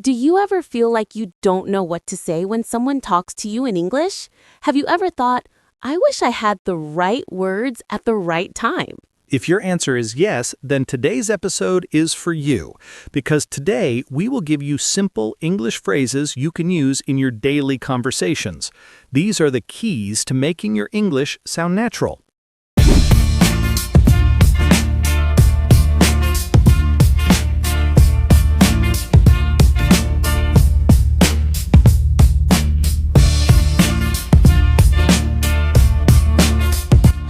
Do you ever feel like you don't know what to say when someone talks to you in English? Have you ever thought, I wish I had the right words at the right time? If your answer is yes, then today's episode is for you, because today we will give you simple English phrases you can use in your daily conversations. These are the keys to making your English sound natural.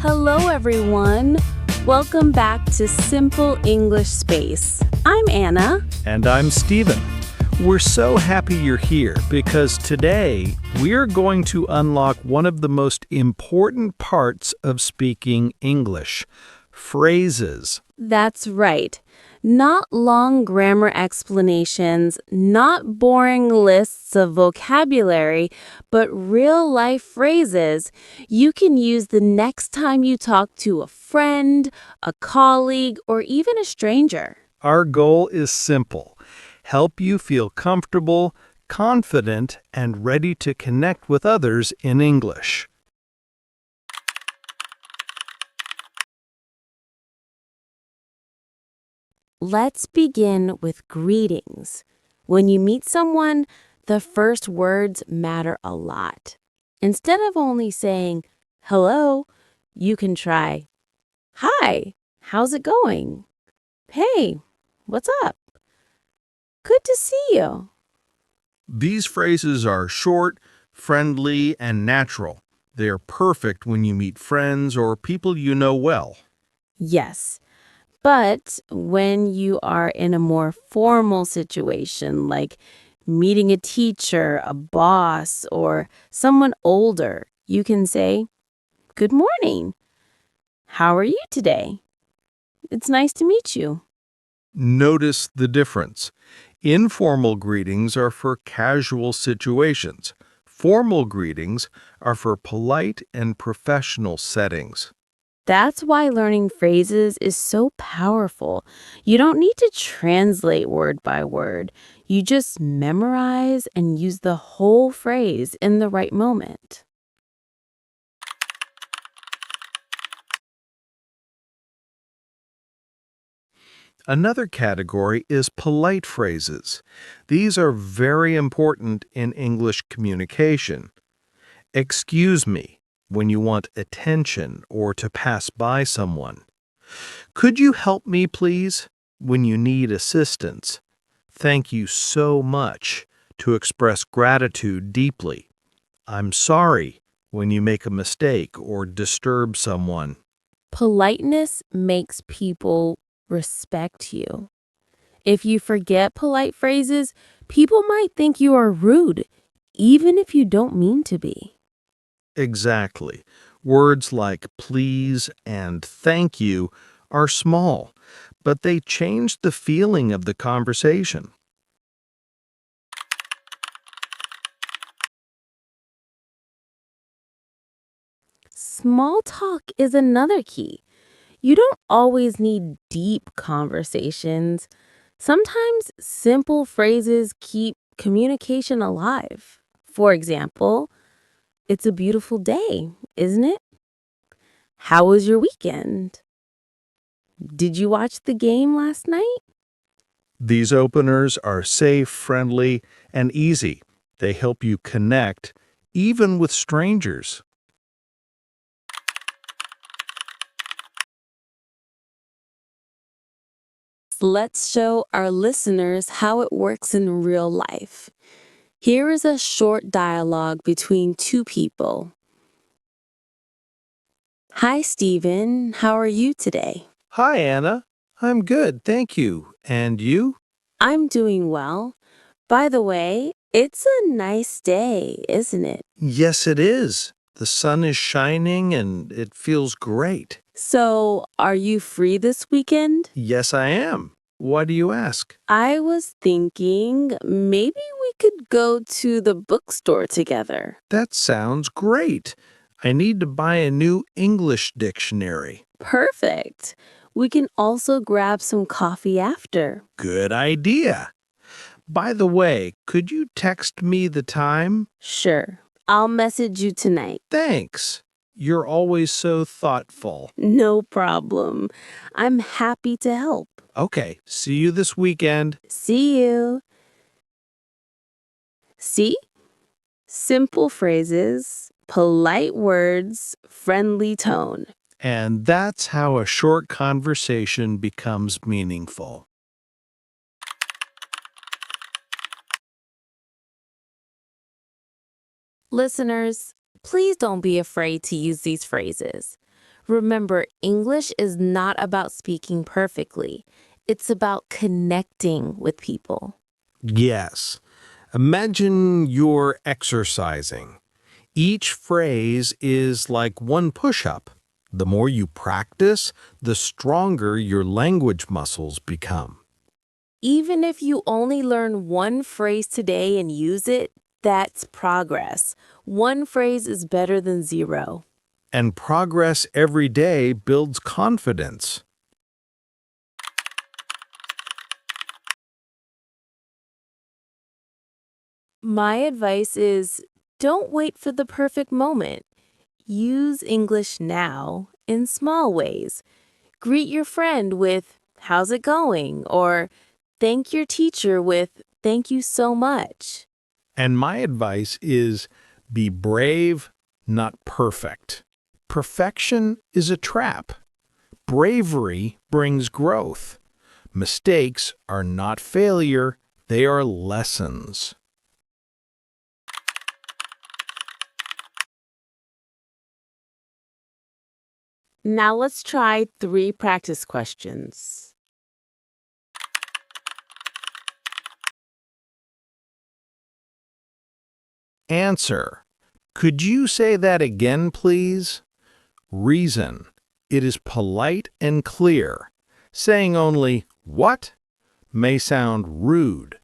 Hello, everyone. Welcome back to Simple English Space. I'm Anna. And I'm Steven. We're so happy you're here because today we're going to unlock one of the most important parts of speaking English: phrases. That's right. Not long grammar explanations, not boring lists of vocabulary, but real-life phrases you can use the next time you talk to a friend, a colleague, or even a stranger. Our goal is simple: help you feel comfortable, confident, and ready to connect with others in English. Let's begin with greetings. When you meet someone, the first words matter a lot. Instead of only saying, hello, you can try, hi, how's it going? Hey, what's up? Good to see you. These phrases are short, friendly, and natural. They're perfect when you meet friends or people you know well. Yes, but when you are in a more formal situation, like meeting a teacher, a boss, or someone older, you can say, good morning. How are you today? It's nice to meet you. Notice the difference. Informal greetings are for casual situations. Formal greetings are for polite and professional settings. That's why learning phrases is so powerful. You don't need to translate word by word. You just memorize and use the whole phrase in the right moment. Another category is polite phrases. These are very important in English communication. Excuse me, when you want attention or to pass by someone. Could you help me, please, when you need assistance? Thank you so much, to express gratitude deeply. I'm sorry when you make a mistake or disturb someone. Politeness makes people respect you. If you forget polite phrases, people might think you are rude, even if you don't mean to be. Exactly. Words like please and thank you are small, but they change the feeling of the conversation. Small talk is another key. You don't always need deep conversations. Sometimes simple phrases keep communication alive. For example, it's a beautiful day, isn't it? How was your weekend? Did you watch the game last night? These openers are safe, friendly, and easy. They help you connect, even with strangers. Let's show our listeners how it works in real life. Here is a short dialogue between two people. Hi, Stephen. How are you today? Hi, Anna. I'm good, thank you. And you? I'm doing well. By the way, it's a nice day, isn't it? Yes, it is. The sun is shining and it feels great. So, are you free this weekend? Yes, I am. Why do you ask? I was thinking maybe we could go to the bookstore together. That sounds great. I need to buy a new English dictionary. Perfect. We can also grab some coffee after. Good idea. By the way, could you text me the time? Sure, I'll message you tonight. Thanks. You're always so thoughtful. No problem. I'm happy to help. Okay, see you this weekend. See you. See? Simple phrases, polite words, friendly tone. And that's how a short conversation becomes meaningful. Listeners, please don't be afraid to use these phrases. Remember, English is not about speaking perfectly. It's about connecting with people. Yes. Imagine you're exercising. Each phrase is like one push-up. The more you practice, the stronger your language muscles become. Even if you only learn one phrase today and use it, that's progress. One phrase is better than zero. And progress every day builds confidence. My advice is don't wait for the perfect moment. Use English now in small ways. Greet your friend with, "How's it going?" or thank your teacher with, "Thank you so much." And my advice is be brave, not perfect. Perfection is a trap. Bravery brings growth. Mistakes are not failure, they are lessons. Now let's try 3 practice questions. Answer. Could you say that again, please? Reason. It is polite and clear. Saying only, what? May sound rude.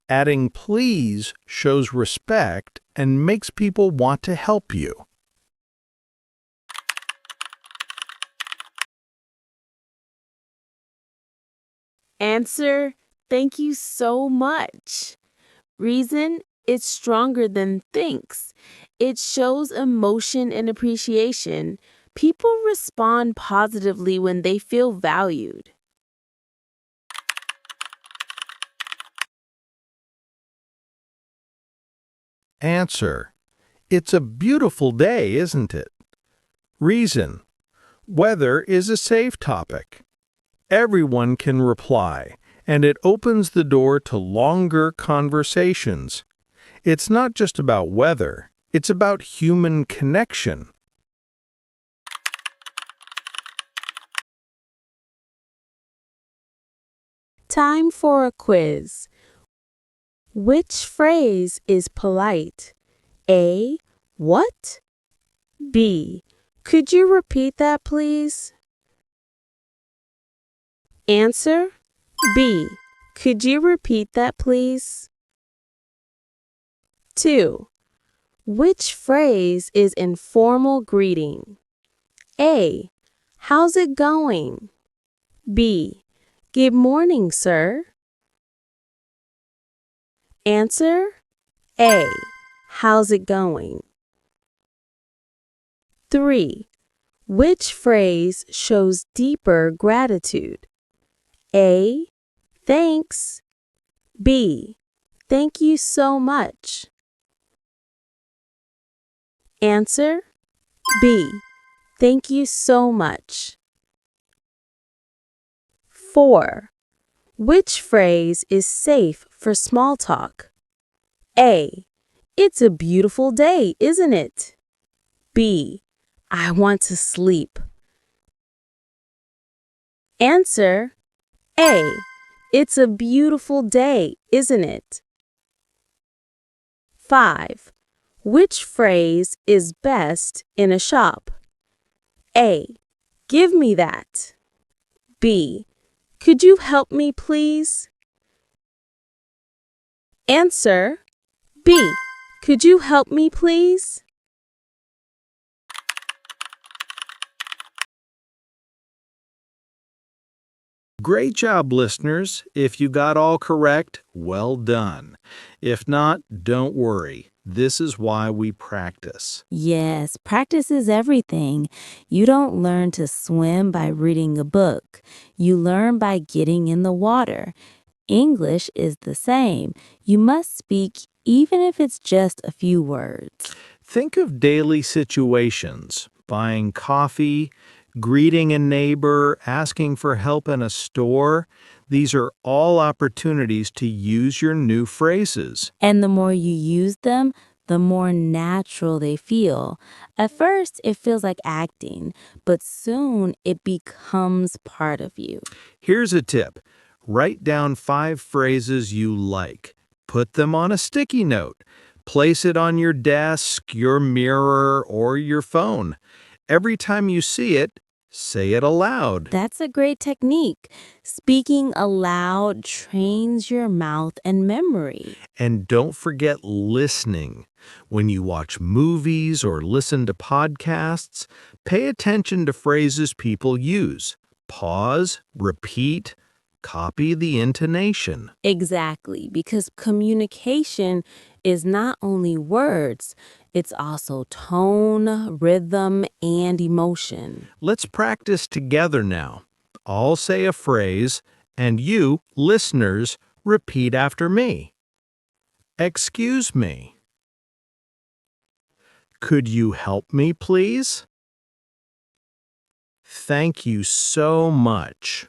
Adding please shows respect and makes people want to help you. Answer, thank you so much. Reason, it's stronger than thanks. It shows emotion and appreciation. People respond positively when they feel valued. Answer. It's a beautiful day, isn't it? Reason. Weather is a safe topic. Everyone can reply, and it opens the door to longer conversations. It's not just about weather, it's about human connection. Time for a quiz. Which phrase is polite? A. What? B. Could you repeat that, please? Answer B. Could you repeat that, please? 2. Which phrase is informal greeting? A. How's it going? B. Good morning, sir. Answer A. How's it going? 3. Which phrase shows deeper gratitude? A. Thanks. B. Thank you so much. Answer B. Thank you so much. 4. Which phrase is safe for small talk? A. It's a beautiful day, isn't it? B. I want to sleep. Answer A. It's a beautiful day, isn't it? 5. Which phrase is best in a shop? A. Give me that. B. Could you help me, please? Answer B. Could you help me, please? Great job, listeners. If you got all correct, well done. If not, don't worry. This is why we practice. Yes, practice is everything. You don't learn to swim by reading a book. You learn by getting in the water. English is the same. You must speak even if it's just a few words. Think of daily situations: buying coffee, greeting a neighbor, asking for help in a store. These are all opportunities to use your new phrases. And the more you use them, the more natural they feel. At first, it feels like acting, but soon it becomes part of you. Here's a tip: write down 5 phrases you like. Put them on a sticky note. Place it on your desk, your mirror, or your phone. Every time you see it, say it aloud. That's a great technique. Speaking aloud trains your mouth and memory. And don't forget listening. When you watch movies or listen to podcasts, pay attention to phrases people use. Pause, repeat, copy the intonation. Exactly, because communication is not only words, it's also tone, rhythm, and emotion. Let's practice together now. I'll say a phrase, and you, listeners, repeat after me. Excuse me. Could you help me, please? Thank you so much.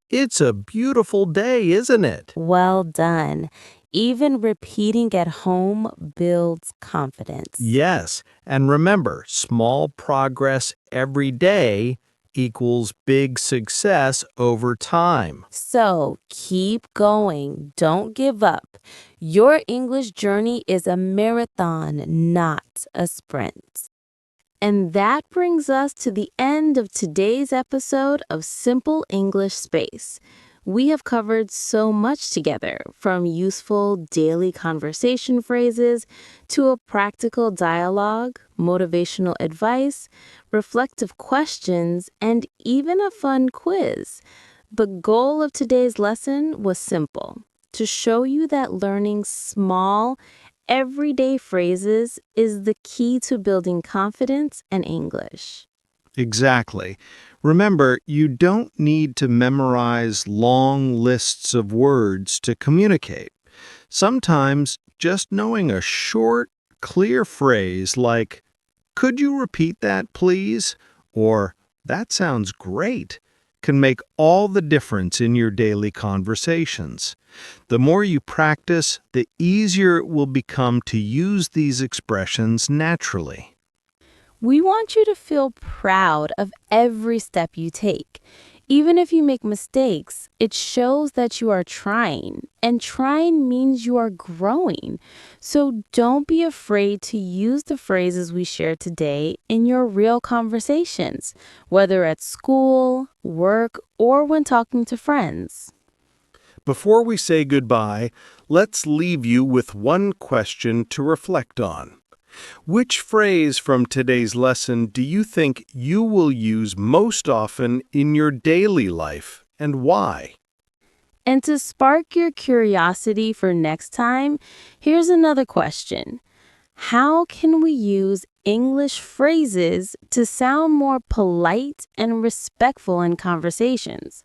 It's a beautiful day, isn't it? Well done. Even repeating at home builds confidence. Yes, and remember, small progress every day equals big success over time. So keep going. Don't give up. Your English journey is a marathon, not a sprint. And that brings us to the end of today's episode of Simple English Space. We have covered so much together, from useful daily conversation phrases to a practical dialogue, motivational advice, reflective questions, and even a fun quiz. The goal of today's lesson was simple: to show you that learning small, everyday phrases is the key to building confidence in English. Exactly. Remember, you don't need to memorize long lists of words to communicate. Sometimes just knowing a short, clear phrase like, "Could you repeat that, please?" or "That sounds great," can make all the difference in your daily conversations. The more you practice, the easier it will become to use these expressions naturally. We want you to feel proud of every step you take. Even if you make mistakes, it shows that you are trying, and trying means you are growing. So don't be afraid to use the phrases we shared today in your real conversations, whether at school, work, or when talking to friends. Before we say goodbye, let's leave you with one question to reflect on. Which phrase from today's lesson do you think you will use most often in your daily life, and why? And to spark your curiosity for next time, here's another question. How can we use English phrases to sound more polite and respectful in conversations?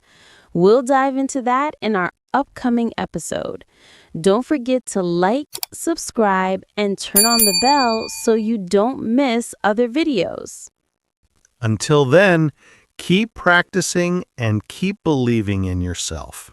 We'll dive into that in our upcoming episode. Don't forget to like, subscribe, and turn on the bell so you don't miss other videos. Until then, keep practicing and keep believing in yourself.